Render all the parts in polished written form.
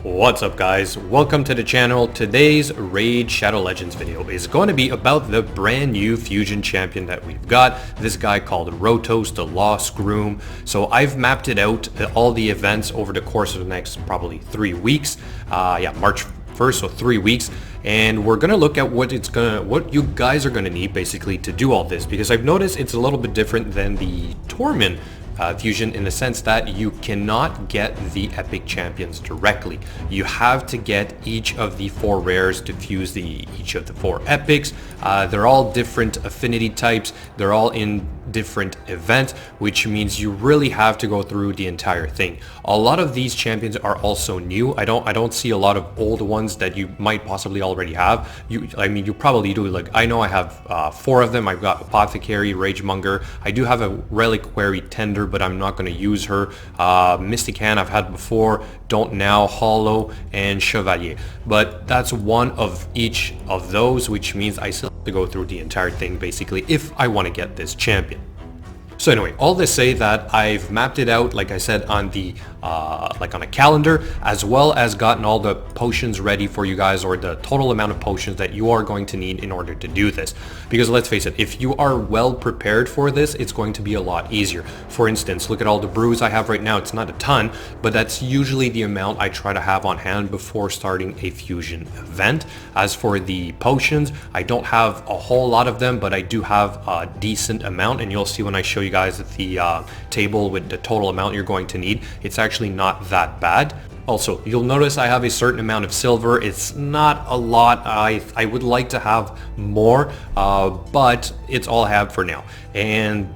What's up guys, welcome to the channel. Today's Raid Shadow Legends video is going to be about the brand new fusion champion that we've got, this guy called ROTOS, the Lost Groom. So I've mapped it out, all the events over the course of the next probably 3 weeks, March 1st, so 3 weeks, and we're gonna look at what you guys are gonna need basically to do all this, because I've noticed it's a little bit different than the Torment fusion in the sense that you cannot get the epic champions directly. You have to get each of the 4 rares to fuse each of the 4 epics. They're all different affinity types, they're all in different events, which means you really have to go through the entire thing. A lot of these champions are also new. I don't see a lot of old ones that you might possibly already have. You probably do. Like, I know I have 4 of them. I've got Apothecary, Ragemonger. I do have a Reliquary Tender, but I'm not going to use her. Mystic Hand I've had before, don't now, Hollow, and Chevalier. But that's one of each of those, which means I still have to go through the entire thing basically if I want to get this champion. So anyway, all to say that I've mapped it out, like I said, on the on a calendar, as well as gotten all the potions ready for you guys, or the total amount of potions that you are going to need in order to do this. Because let's face it, if you are well prepared for this, it's going to be a lot easier. For instance, look at all the brews I have right now. It's not a ton, but that's usually the amount I try to have on hand before starting a fusion event. As for the potions, I don't have a whole lot of them, but I do have a decent amount, and you'll see when I show you guys the table with the total amount you're going to need. It's actually not that bad. Also, you'll notice I have a certain amount of silver. It's not a lot. I would like to have more, but it's all I have for now. And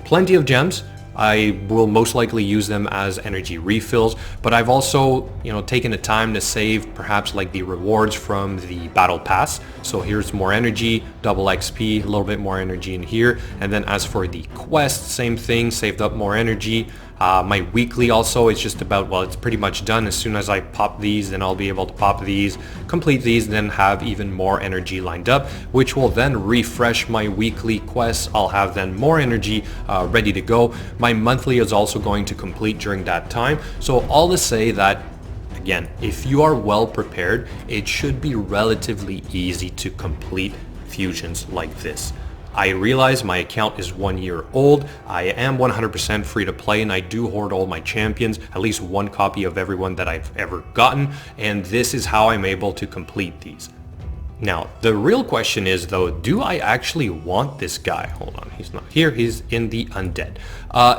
plenty of gems. I will most likely use them as energy refills, but I've also, taken the time to save perhaps like the rewards from the battle pass. So here's more energy, double XP, a little bit more energy in here. And then as for the quest, same thing, saved up more energy. My weekly also is just about, well, it's pretty much done. As soon as I pop these, then I'll be able to pop these, complete these, and then have even more energy lined up, which will then refresh my weekly quests. I'll have then more energy ready to go. My monthly is also going to complete during that time. So all to say that, again, if you are well prepared, it should be relatively easy to complete fusions like this. I realize my account is 1 year old. I am 100% free to play, and I do hoard all my champions, at least 1 copy of everyone that I've ever gotten, and this is how I'm able to complete these. Now, the real question is though, do I actually want this guy? Hold on, he's not here, he's in the Undead.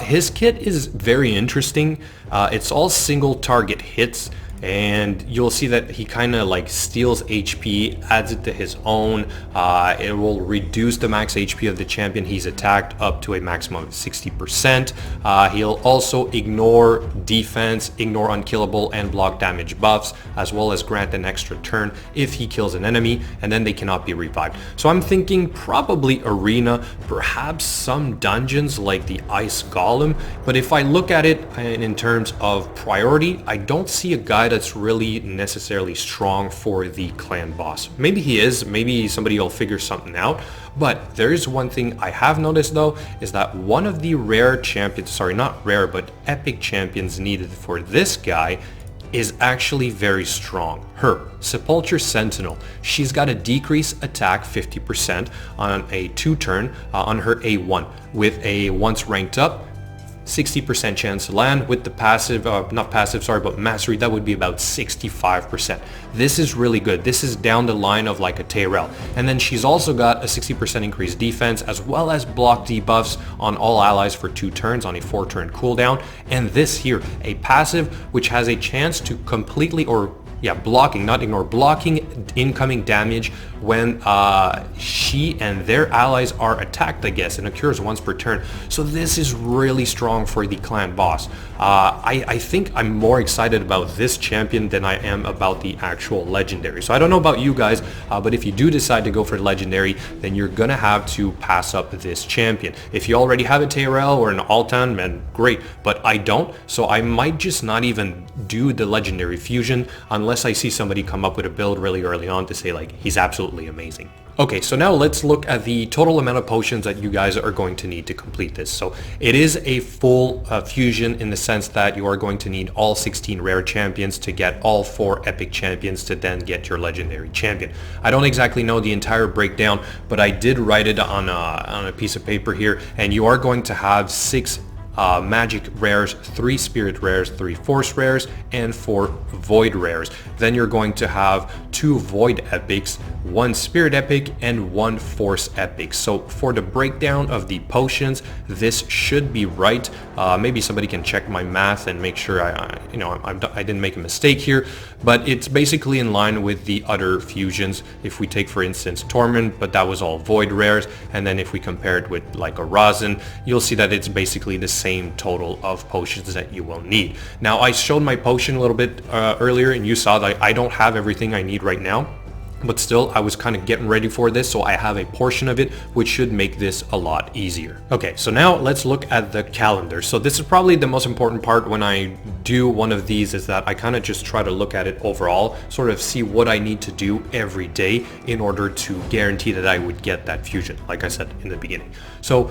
His kit is very interesting. It's all single target hits, and you'll see that he kind of like steals HP, adds it to his own. It will reduce the max HP of the champion he's attacked up to a maximum of 60%. He'll also ignore defense, ignore unkillable and block damage buffs, as well as grant an extra turn if he kills an enemy, and then they cannot be revived. So I'm thinking probably arena, perhaps some dungeons like the Ice Golem. But if I look at it in terms of priority, I don't see a guy that's really necessarily strong for the clan boss. Maybe he is, maybe somebody will figure something out, but there is one thing I have noticed though, is that one of the rare champions, sorry, not rare, but epic champions needed for this guy is actually very strong. Her Sepulture Sentinel. She's got a decrease attack 50% on a 2-turn on her A1 with a once ranked up 60% chance to land. With the passive, not passive, sorry, but mastery, that would be about 65%. This is really good. This is down the line of like a Tyrell. And then she's also got a 60% increased defense, as well as block debuffs on all allies for 2 turns on a 4-turn cooldown. And this here, a passive which has a chance to completely, or blocking, not ignore, blocking incoming damage when she and their allies are attacked, I guess, and occurs once per turn. So this is really strong for the clan boss. I think I'm more excited about this champion than I am about the actual legendary. So I don't know about you guys, but if you do decide to go for legendary, then you're gonna have to pass up this champion. If you already have a Tyrell or an Altan, man, great, but I don't, so I might just not even do the legendary fusion unless I see somebody come up with a build really early on to say like, he's absolutely amazing. Okay, so now let's look at the total amount of potions that you guys are going to need to complete this. So it is a full fusion in the sense that you are going to need all 16 rare champions to get all 4 epic champions to then get your legendary champion. I don't exactly know the entire breakdown, but I did write it on a piece of paper here, and you are going to have 6 magic rares, 3 spirit rares, 3 force rares, and 4 void rares. Then you're going to have 2 void epics, 1 spirit epic, and 1 force epic. So for the breakdown of the potions, this should be right. Maybe somebody can check my math and make sure I didn't make a mistake here, but it's basically in line with the other fusions. If we take, for instance, Torment, but that was all void rares, and then if we compare it with like a Rosin, you'll see that it's basically the same total of potions that you will need. Now, I showed my potion a little bit earlier, and you saw that I don't have everything I need right now, but still I was kind of getting ready for this, so I have a portion of it, which should make this a lot easier. Okay, so now let's look at the calendar. So this is probably the most important part when I do one of these, is that I kind of just try to look at it overall, sort of see what I need to do every day in order to guarantee that I would get that fusion, like I said in the beginning. So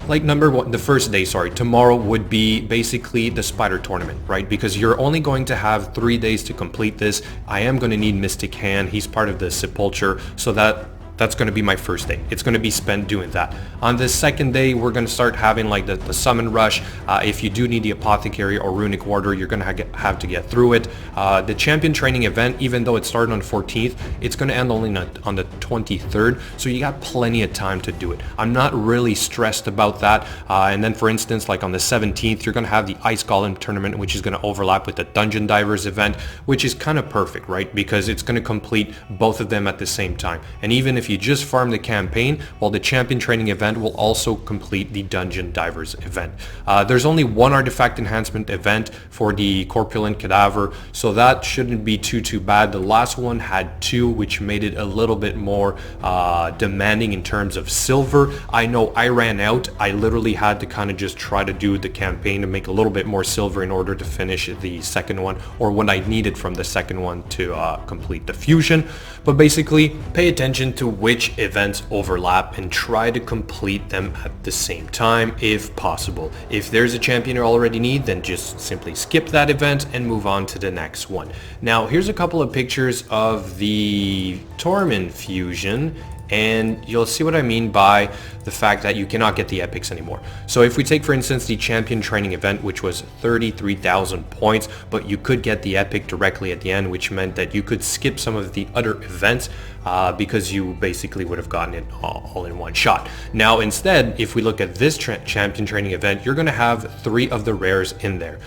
like number one, the first day, tomorrow would be basically the spider tournament, right? Because you're only going to have 3 days to complete this. I am going to need Mystic Hand. He's part of the Sepulture, so that's going to be my first day. It's going to be spent doing that. On the second day, we're going to start having like the summon rush. If you do need the apothecary or runic warder, you're going to have to get through it. The champion training event, even though it started on the 14th, it's going to end only on the 23rd, so you got plenty of time to do it. I'm not really stressed about that. And then, for instance, like on the 17th, you're going to have the Ice Golem tournament, which is going to overlap with the Dungeon Divers event, which is kind of perfect, right? Because it's going to complete both of them at the same time. And even if you just farm the campaign, well, the champion training event will also complete the Dungeon Divers event. There's only 1 artifact enhancement event for the Corpulent Cadaver, so that shouldn't be too bad. The last one had 2, which made it a little bit more demanding in terms of silver. I know I ran out. I literally had to kind of just try to do the campaign to make a little bit more silver in order to finish the second one, or what I needed from the second one to complete the fusion. But basically, pay attention to which events overlap and try to complete them at the same time if possible. If there's a champion you already need, then just simply skip that event and move on to the next one. Now, here's a couple of pictures of the Torment fusion, and you'll see what I mean by the fact that you cannot get the epics anymore. So if we take, for instance, the champion training event, which was 33,000 points, but you could get the epic directly at the end, which meant that you could skip some of the other events because you basically would have gotten it all in one shot. Now, instead, if we look at this champion training event, you're going to have 3 of the rares in there.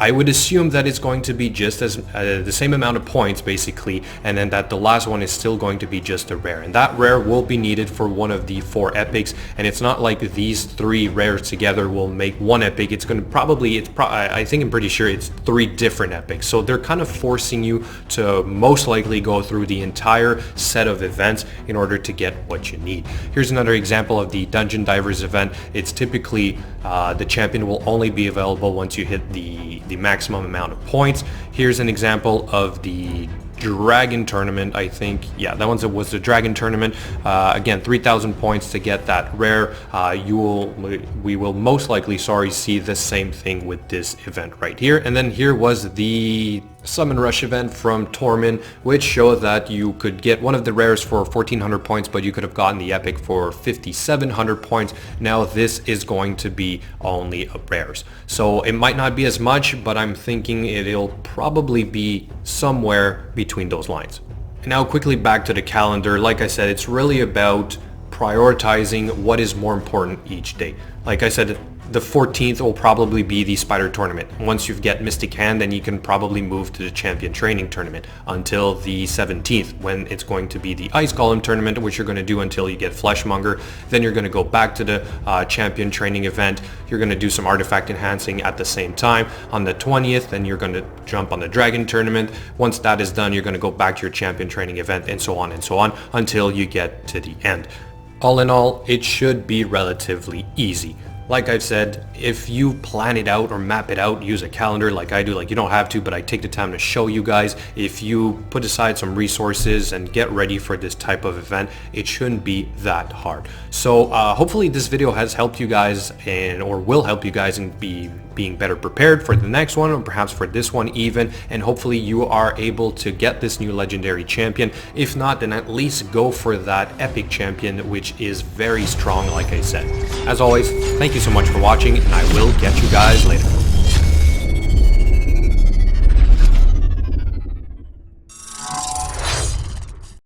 I would assume that it's going to be just as the same amount of points basically, and then that the last one is still going to be just a rare, and that rare will be needed for one of the 4 epics. And it's not like these 3 rares together will make 1 epic. It's going to I think I'm pretty sure it's 3 different epics, so they're kind of forcing you to most likely go through the entire set of events in order to get what you need. Here's another example of the Dungeon Divers event. It's typically the champion will only be available once you hit the maximum amount of points. Here's an example of the Dragon Tournament, I think. Yeah, that was the Dragon Tournament. Again, 3,000 points to get that rare. We will most likely, see the same thing with this event right here. And then here was the Summon Rush event from Torment, which showed that you could get one of the rares for 1,400 points, but you could have gotten the epic for 5,700 points. Now this is going to be only rares, so it might not be as much, but I'm thinking it'll probably be somewhere between those lines. Now quickly back to the calendar. Like I said, it's really about prioritizing what is more important each day. Like I said, the 14th will probably be the Spider Tournament. Once you get Mystic Hand, then you can probably move to the Champion Training Tournament until the 17th, when it's going to be the Ice Golem Tournament, which you're going to do until you get Fleshmonger. Then you're going to go back to the Champion Training event. You're going to do some artifact enhancing at the same time. On the 20th, then you're going to jump on the Dragon Tournament. Once that is done, you're going to go back to your Champion Training event, and so on until you get to the end. All in all, it should be relatively easy. like I've said, if you plan it out or map it out, use a calendar like I do. Like, you don't have to, but I take the time to show you guys. If you put aside some resources and get ready for this type of event, it shouldn't be that hard. So hopefully this video has helped you guys or will help you guys in being better prepared for the next one, or perhaps for this one even, and hopefully you are able to get this new legendary champion. If not, then at least go for that epic champion, which is very strong, like I said. As always, thank you so much for watching, and I will catch you guys later.